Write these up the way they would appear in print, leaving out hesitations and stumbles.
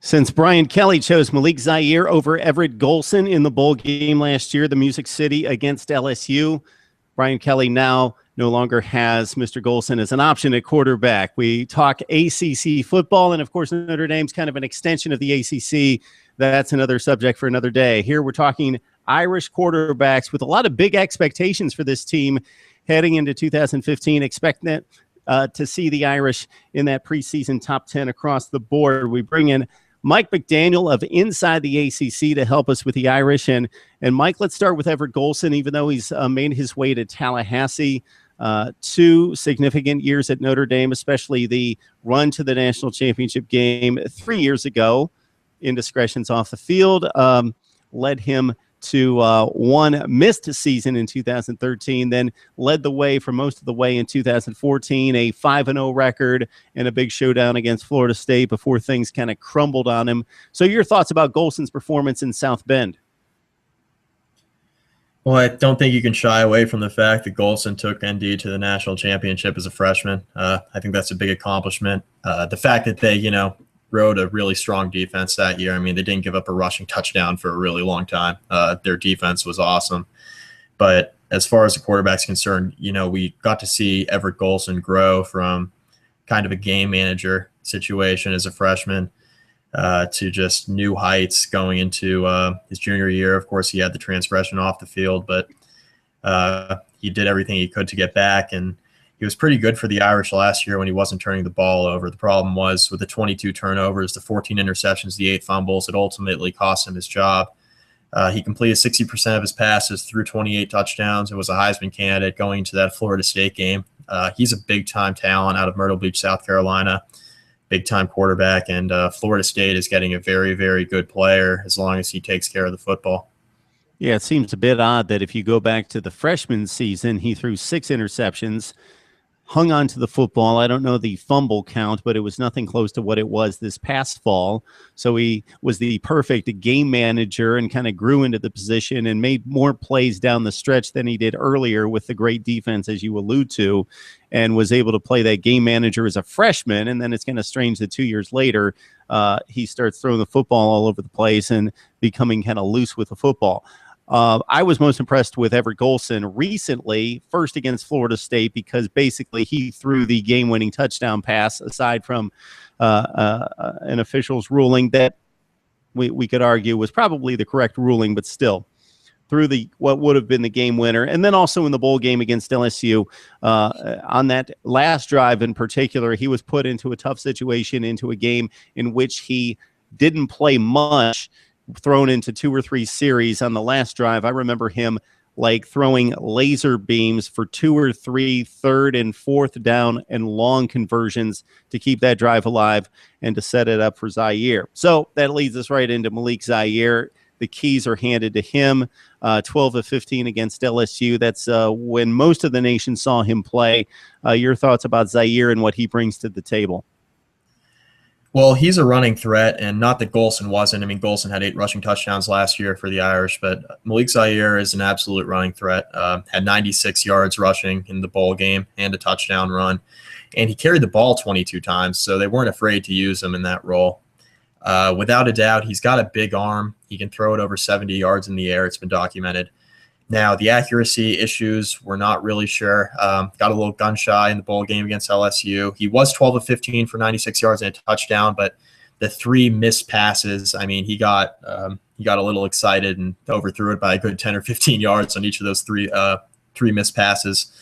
Since Brian Kelly chose Malik Zaire over Everett Golson in the bowl game last year, the Music City against LSU, Brian Kelly now no longer has Mr. Golson as an option at quarterback. We talk ACC football, and of course, Notre Dame's kind of an extension of the ACC. That's another subject for another day. Here we're talking Irish quarterbacks with a lot of big expectations for this team heading into 2015. Expect that to see the Irish in that preseason top 10 across the board. We bring in Mike McDaniel of Inside the ACC to help us with the Irish. And Mike, let's start with Everett Golson. Even though he's made his way to Tallahassee, 2 significant years at Notre Dame, especially the run to the national championship game 3 years ago, indiscretions off the field, led him to one missed season in 2013, then led the way for most of the way in 2014, a 5-0 record and a big showdown against Florida State before things kind of crumbled on him. So your thoughts about Golson's performance in South Bend? Well, I don't think you can shy away from the fact that Golson took ND to the national championship as a freshman. I think that's a big accomplishment. The fact that they, rode a really strong defense that year. I mean, they didn't give up a rushing touchdown for a really long time. Their defense was awesome. But as far as the quarterback's concerned, we got to see Everett Golson grow from kind of a game manager situation as a freshman to just new heights going into his junior year. Of course, he had the transgression off the field, but he did everything he could to get back, and he was pretty good for the Irish last year when he wasn't turning the ball over. The problem was with the 22 turnovers, the 14 interceptions, the 8 fumbles, it ultimately cost him his job. He completed 60% of his passes through 28 touchdowns and was a Heisman candidate going into that Florida State game. He's a big-time talent out of Myrtle Beach, South Carolina, big-time quarterback, and Florida State is getting a very, very good player as long as he takes care of the football. Yeah, it seems a bit odd that if you go back to the freshman season, he threw 6 interceptions, hung on to the football. I don't know the fumble count, but it was nothing close to what it was this past fall. So he was the perfect game manager and kind of grew into the position and made more plays down the stretch than he did earlier with the great defense, as you allude to, and was able to play that game manager as a freshman. And then it's kind of strange that 2 years later, he starts throwing the football all over the place and becoming kind of loose with the football. I was most impressed with Everett Golson recently, first against Florida State, because basically he threw the game-winning touchdown pass, aside from an official's ruling that we could argue was probably the correct ruling, but still threw what would have been the game winner. And then also in the bowl game against LSU, on that last drive in particular, he was put into a tough situation, into a game in which he didn't play much, thrown into 2 or 3 series on the last drive. I remember him throwing laser beams for 2 or 3 third and fourth down and long conversions to keep that drive alive and to set it up for Zaire. So that leads us right into Malik Zaire. The keys are handed to him, 12 of 15 against LSU. That's when most of the nation saw him play. Your thoughts about Zaire and what he brings to the table? Well, he's a running threat, and not that Golson wasn't. I mean, Golson had 8 rushing touchdowns last year for the Irish, but Malik Zaire is an absolute running threat. Had 96 yards rushing in the bowl game and a touchdown run, and he carried the ball 22 times, so they weren't afraid to use him in that role. Without a doubt, he's got a big arm. He can throw it over 70 yards in the air. It's been documented. Now, the accuracy issues, we're not really sure. Got a little gun shy in the bowl game against LSU. He was 12 of 15 for 96 yards and a touchdown, but the 3 missed passes, I mean, he got a little excited and overthrew it by a good 10 or 15 yards on each of those three missed passes.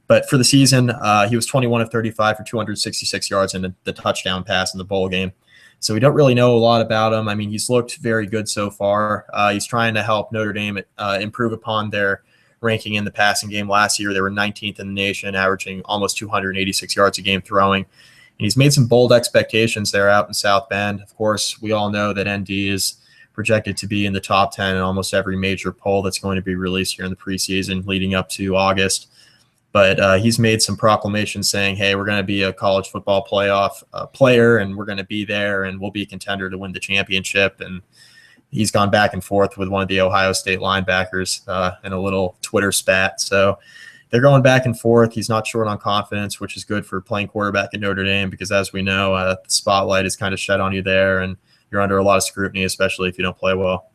But for the season, he was 21 of 35 for 266 yards and the touchdown pass in the bowl game. So we don't really know a lot about him. I mean, he's looked very good so far. He's trying to help Notre Dame improve upon their ranking in the passing game. Last year, they were 19th in the nation, averaging almost 286 yards a game throwing. And he's made some bold expectations there out in South Bend. Of course, we all know that ND is projected to be in the top 10 in almost every major poll that's going to be released here in the preseason leading up to August. But he's made some proclamations saying, hey, we're going to be a college football playoff player, and we're going to be there, and we'll be a contender to win the championship. And he's gone back and forth with one of the Ohio State linebackers in a little Twitter spat. So they're going back and forth. He's not short on confidence, which is good for playing quarterback at Notre Dame because, as we know, the spotlight is kind of shed on you there. And you're under a lot of scrutiny, especially if you don't play well.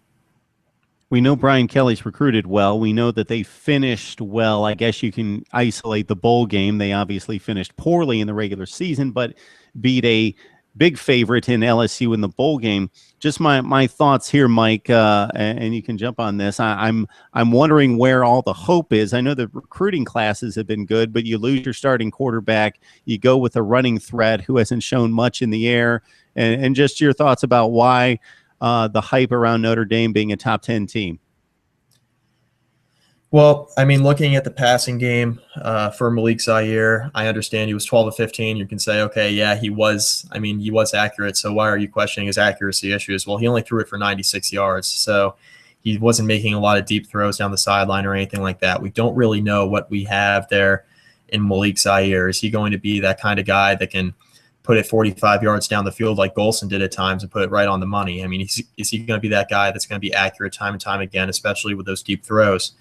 We know Brian Kelly's recruited well. We know that they finished well. I guess you can isolate the bowl game. They obviously finished poorly in the regular season, but beat a big favorite in LSU in the bowl game. Just my thoughts here, Mike, and you can jump on this. I'm wondering where all the hope is. I know the recruiting classes have been good, but you lose your starting quarterback. You go with a running threat who hasn't shown much in the air, and just your thoughts about why the hype around Notre Dame being a top 10 team. Well, I mean, looking at the passing game for Malik Zaire, I understand he was 12 of 15. You can say, okay, yeah, he was accurate. So why are you questioning his accuracy issues? Well, he only threw it for 96 yards. So he wasn't making a lot of deep throws down the sideline or anything like that. We don't really know what we have there in Malik Zaire. Is he going to be that kind of guy that can put it 45 yards down the field like Golson did at times and put it right on the money? I mean, is he going to be that guy that's going to be accurate time and time again, especially with those deep throws?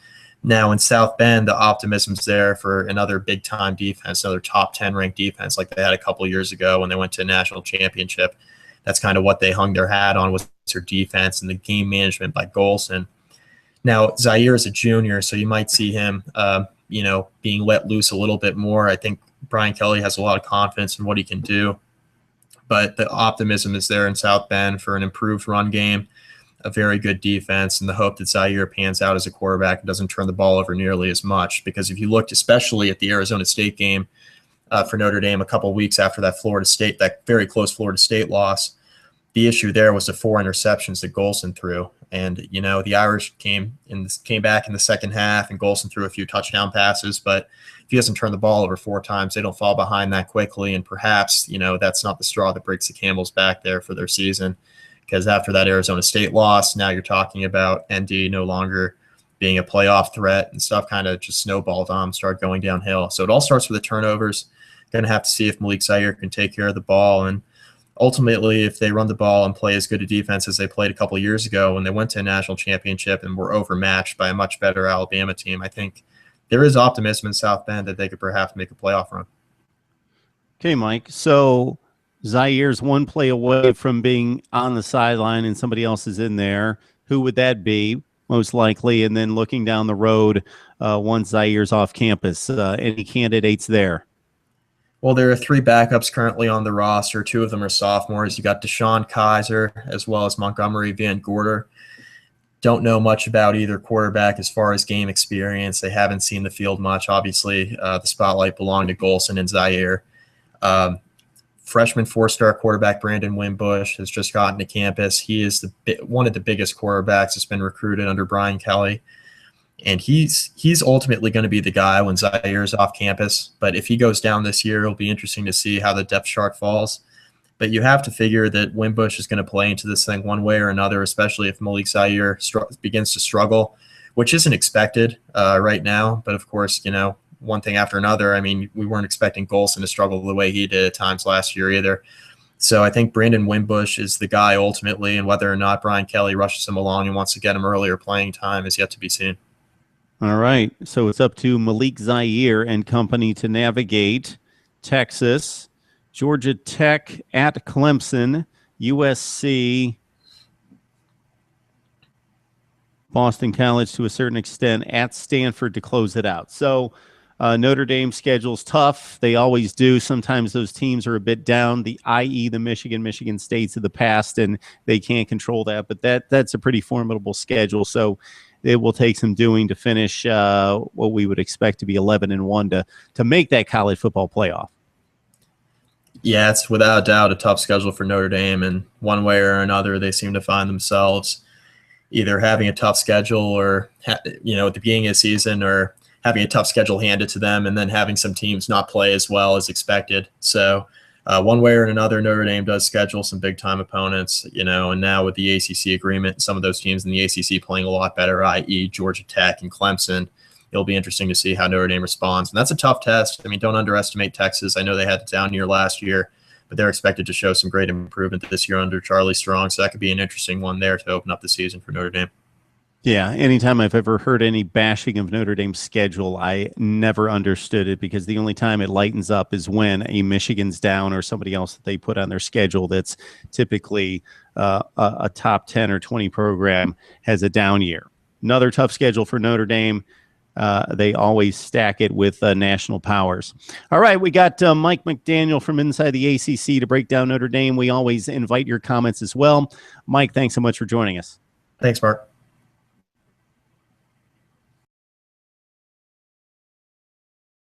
Now in South Bend, the optimism's there for another big-time defense, another top 10 ranked defense like they had a couple of years ago when they went to a national championship. That's kind of what they hung their hat on, was their defense and the game management by Golson. Now Zaire is a junior, so you might see him, being let loose a little bit more. I think Brian Kelly has a lot of confidence in what he can do, but the optimism is there in South Bend for an improved run game, a very good defense, and the hope that Zaire pans out as a quarterback and doesn't turn the ball over nearly as much. Because if you looked especially at the Arizona State game for Notre Dame a couple of weeks after that very close Florida State loss, the issue there was the 4 interceptions that Golson threw. And, the Irish came back in the second half, and Golson threw a few touchdown passes. But if he doesn't turn the ball over 4 times, they don't fall behind that quickly. And perhaps, that's not the straw that breaks the camel's back there for their season. Because after that Arizona State loss, now you're talking about ND no longer being a playoff threat, and stuff kind of just snowballed on, start going downhill. So it all starts with the turnovers. Going to have to see if Malik Zaire can take care of the ball. And ultimately, if they run the ball and play as good a defense as they played a couple of years ago when they went to a national championship and were overmatched by a much better Alabama team, I think there is optimism in South Bend that they could perhaps make a playoff run. Okay, Mike. So Zaire's one play away from being on the sideline and somebody else is in there. Who would that be, most likely? And then looking down the road, once Zaire's off campus, any candidates there? Well, there are 3 backups currently on the roster. 2 of them are sophomores. You got Deshaun Kaiser as well as Montgomery Van Gorder. Don't know much about either quarterback as far as game experience. They haven't seen the field much. Obviously, the spotlight belonged to Golson and Zaire. Freshman 4-star quarterback Brandon Winbush has just gotten to campus. He is one of the biggest quarterbacks that's been recruited under Brian Kelly. And he's ultimately going to be the guy when Zaire is off campus. But if he goes down this year, it'll be interesting to see how the depth chart falls. But you have to figure that Winbush is going to play into this thing one way or another, especially if Malik Zaire begins to struggle, which isn't expected right now. But, of course, one thing after another. I mean, we weren't expecting Golson to struggle the way he did at times last year either. So I think Brandon Winbush is the guy ultimately, and whether or not Brian Kelly rushes him along and wants to get him earlier playing time is yet to be seen. All right. So it's up to Malik Zaire and company to navigate Texas, Georgia Tech at Clemson, USC, Boston College to a certain extent, at Stanford to close it out. So Notre Dame schedule's tough. They always do. Sometimes those teams are a bit down, i.e. the Michigan States of the past, and they can't control that. But that's a pretty formidable schedule. So it will take some doing to finish what we would expect to be 11-1 to make that college football playoff. Yeah, it's without a doubt a tough schedule for Notre Dame, and one way or another, they seem to find themselves either having a tough schedule or, at the beginning of the season, or having a tough schedule handed to them and then having some teams not play as well as expected. So one way or another, Notre Dame does schedule some big-time opponents, and now with the ACC agreement, some of those teams in the ACC playing a lot better, i.e. Georgia Tech and Clemson, it'll be interesting to see how Notre Dame responds. And that's a tough test. I mean, don't underestimate Texas. I know they had a down year last year, but they're expected to show some great improvement this year under Charlie Strong, so that could be an interesting one there to open up the season for Notre Dame. Yeah, anytime I've ever heard any bashing of Notre Dame's schedule, I never understood it, because the only time it lightens up is when a Michigan's down or somebody else that they put on their schedule that's typically a top 10 or 20 program has a down year. Another tough schedule for Notre Dame. They always stack it with national powers. All right, we got Mike McDaniel from inside the ACC to break down Notre Dame. We always invite your comments as well. Mike, thanks so much for joining us. Thanks, Mark.